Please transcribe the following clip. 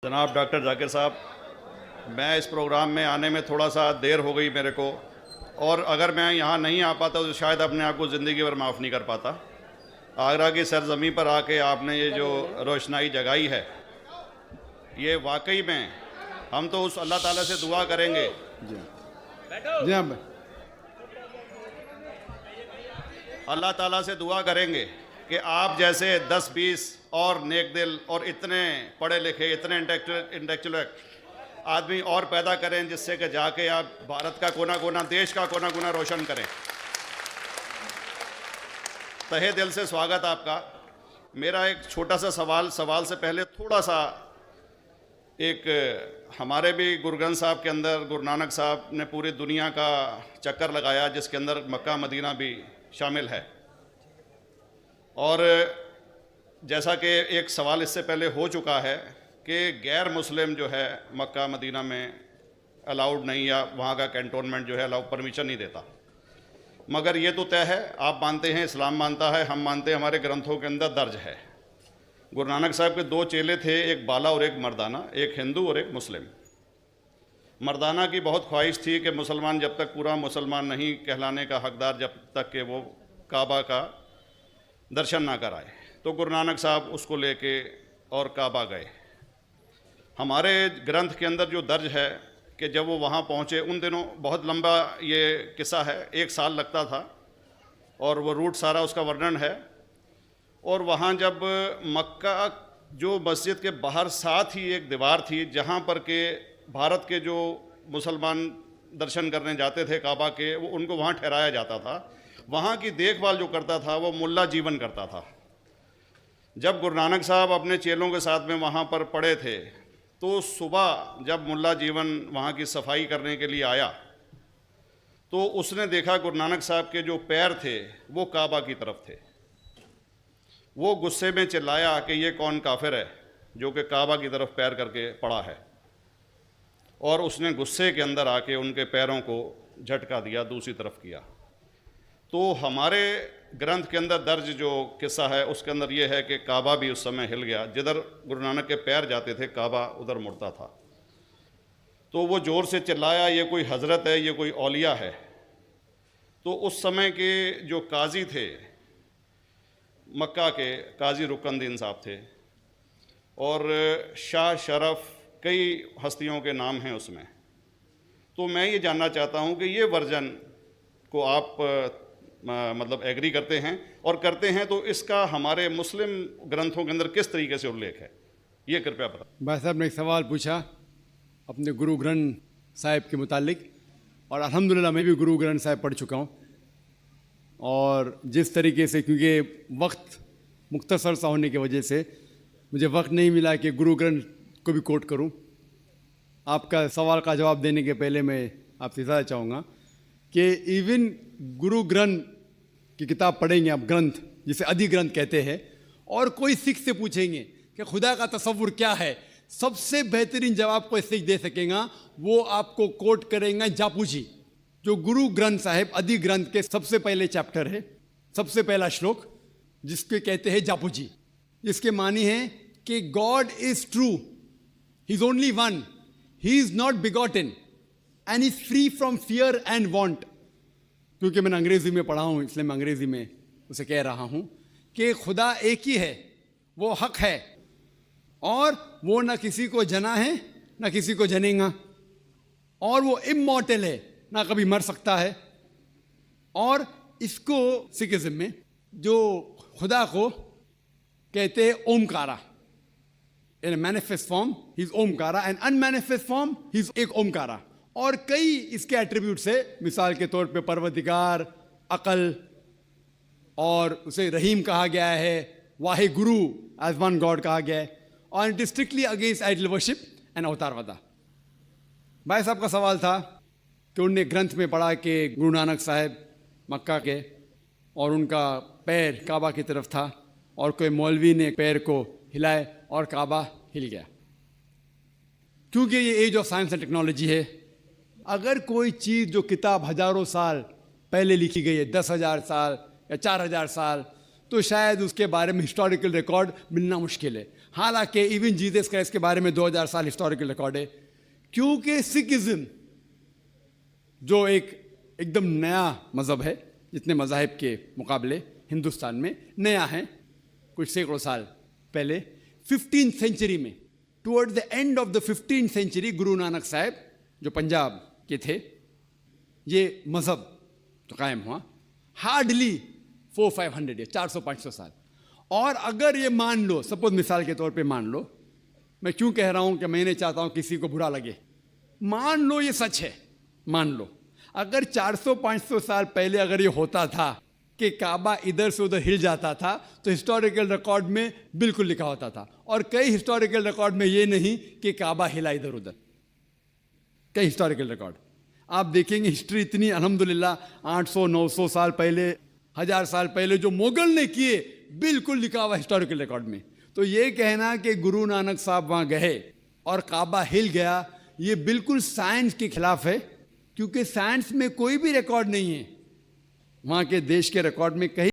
जनाब डॉक्टर जाकिर साहब, मैं इस प्रोग्राम में आने में थोड़ा सा देर हो गई मेरे को, और अगर मैं यहाँ नहीं आ पाता तो शायद अपने आप को ज़िंदगी भर माफ़ नहीं कर पाता। आगरा की सरजमी पर आके आपने ये जो रोशनाई जगाई है, ये वाकई में हम तो उस अल्लाह ताला से दुआ करेंगे। जी हाँ। अल्लाह ताला से दुआ करेंगे कि आप जैसे 10-20 और नेक दिल और इतने पढ़े लिखे, इतने इंटेलेक्चुअल आदमी और पैदा करें, जिससे कि जाके आप भारत का कोना कोना, देश का कोना कोना रोशन करें। तहे दिल से स्वागत आपका। मेरा एक छोटा सा सवाल से पहले थोड़ा सा, एक हमारे भी गुरु ग्रंथ साहब के अंदर गुरु नानक साहब ने पूरी दुनिया का चक्कर लगाया, जिसके अंदर मक्का मदीना भी शामिल है। और जैसा कि एक सवाल इससे पहले हो चुका है कि गैर मुस्लिम जो है मक्का मदीना में अलाउड नहीं, या वहाँ का कैंटोनमेंट जो है अलाउ परमिशन नहीं देता। मगर ये तो तय है, आप मानते हैं, इस्लाम मानता है, हम मानते हैं, हमारे ग्रंथों के अंदर दर्ज है। गुरु नानक साहब के 2 चेले थे, एक बाला और एक मर्दाना, एक हिंदू और एक मुस्लिम। मर्दाना की बहुत ख्वाहिश थी कि मुसलमान जब तक पूरा मुसलमान नहीं कहलाने का हकदार, जब तक कि वो काबा का दर्शन ना कराए, तो गुरु नानक साहब उसको लेके और काबा गए। हमारे ग्रंथ के अंदर जो दर्ज है कि जब वो वहाँ पहुँचे, उन दिनों बहुत लंबा ये किस्सा है, 1 साल लगता था, और वो रूट सारा उसका वर्णन है। और वहाँ जब मक्का, जो मस्जिद के बाहर साथ ही एक दीवार थी, जहाँ पर के भारत के जो मुसलमान दर्शन करने जाते थे काबा के, वो उनको वहाँ ठहराया जाता था। वहाँ की देखभाल जो करता था वो मुल्ला जीवन करता था। जब गुरु नानक साहब अपने चेलों के साथ में वहाँ पर पड़े थे, तो सुबह जब मुल्ला जीवन वहाँ की सफाई करने के लिए आया, तो उसने देखा गुरु नानक साहब के जो पैर थे वो काबा की तरफ थे। वो गुस्से में चिल्लाया कि ये कौन काफिर है जो कि काबा की तरफ पैर करके पड़ा है, और उसने गुस्से के अंदर आके उनके पैरों को झटका दिया, दूसरी तरफ किया। तो हमारे ग्रंथ के अंदर दर्ज जो किस्सा है उसके अंदर ये है कि काबा भी उस समय हिल गया। जिधर गुरु नानक के पैर जाते थे काबा उधर मुड़ता था। तो वो ज़ोर से चिल्लाया, ये कोई हज़रत है, ये कोई औलिया है। तो उस समय के जो काजी थे मक्का के, काजी रुकनुद्दीन साहब थे, और शाह शरफ, कई हस्तियों के नाम हैं उसमें। तो मैं ये जानना चाहता हूँ कि ये वर्जन को आप मतलब एग्री करते हैं, और करते हैं तो इसका हमारे मुस्लिम ग्रंथों के अंदर किस तरीके से उल्लेख है, ये कृपया बताएं। भाई साहब ने एक सवाल पूछा अपने गुरु ग्रंथ साहिब के मुतालिक, और अल्हम्दुलिल्लाह मैं भी गुरु ग्रंथ साहिब पढ़ चुका हूँ। और जिस तरीके से, क्योंकि वक्त मुख्तसर सा होने की वजह से मुझे वक्त नहीं मिला कि गुरु ग्रंथ को भी कोट करूं। आपका सवाल का जवाब देने के पहले मैं आपसे ज़्यादा चाहूँगा कि इवन गुरु ग्रंथ की किताब पढ़ेंगे आप, ग्रंथ जिसे अधिग्रंथ कहते हैं, और कोई सिख से पूछेंगे कि खुदा का तसव्वुर क्या है, सबसे बेहतरीन जवाब कोई सिख दे सकेगा, वो आपको कोट करेंगे जापू जी, जो गुरु ग्रंथ साहिब अधिग्रंथ के सबसे पहले चैप्टर है, सबसे पहला श्लोक, जिसके कहते हैं जापू जी। इसके मानी है कि God is true, he is only one, he is not begotten and is free from fear and want. क्योंकि मैंने अंग्रेजी में पढ़ा हूँ, इसलिए मैं अंग्रेजी में उसे कह रहा हूँ कि खुदा एक ही है, वो हक है, और वो ना किसी को जना है ना किसी को जनेगा, और वो इमॉर्टल है, ना कभी मर सकता है। और इसको सिखिज्म में जो खुदा को कहते हैं Omkara, in manifest form he is Omkara, and unmanifest form he is एक ओमकारा। और कई इसके एट्रीब्यूट्स है, मिसाल के तौर पे परवरदिगार, अकल, और उसे रहीम कहा गया है, Wahe Guru as one God कहा गया है, और it is strictly against idol worship and अवतारवादा। भाई साहब का सवाल था कि उनने ग्रंथ में पढ़ा कि गुरु नानक साहब मक्का के, और उनका पैर काबा की तरफ था, और कोई मौलवी ने पैर को हिलाए और काबा हिल गया। क्योंकि ये age of science and technology है, अगर कोई चीज़ जो किताब हजारों साल पहले लिखी गई है, 10,000 साल या 4,000 साल, तो शायद उसके बारे में हिस्टोरिकल रिकॉर्ड मिलना मुश्किल है। हालांकि इवन जीसस क्राइस्ट के बारे में 2000 साल हिस्टोरिकल रिकॉर्ड है, क्योंकि सिखिज्म जो एकदम नया मज़हब है, जितने मज़ाहिब के मुकाबले हिंदुस्तान में नया है, कुछ सैकड़ों साल पहले 15th सेंचुरी में, towards the end of the 15th century, Guru Nanak साहब जो पंजाब के थे, ये मज़हब तो कायम हुआ। हार्डली 400-500 ईयर, 400-500 साल। और अगर ये मान लो, सपोज मिसाल के तौर पे मान लो, मैं क्यों कह रहा हूं कि मैं नहीं चाहता हूं किसी को बुरा लगे, मान लो ये सच है, मान लो अगर 400-500 साल पहले अगर ये होता था कि काबा इधर से उधर हिल जाता था, तो हिस्टोरिकल रिकॉर्ड में बिल्कुल लिखा होता था। और कई हिस्टोरिकल रिकॉर्ड में ये नहीं कि काबा हिला इधर उधर, कई हिस्टोरिकल रिकॉर्ड आप देखेंगे। हिस्ट्री इतनी अल्हम्दुलिल्लाह 800-900 साल पहले, 1000 साल पहले जो मुगल ने किए, बिल्कुल लिखा हुआ हिस्टोरिकल रिकॉर्ड में। तो ये कहना कि गुरु नानक साहब वहाँ गए और काबा हिल गया, ये बिल्कुल साइंस के खिलाफ है, क्योंकि साइंस में कोई भी रिकॉर्ड नहीं है वहाँ के देश के रिकॉर्ड में कहीं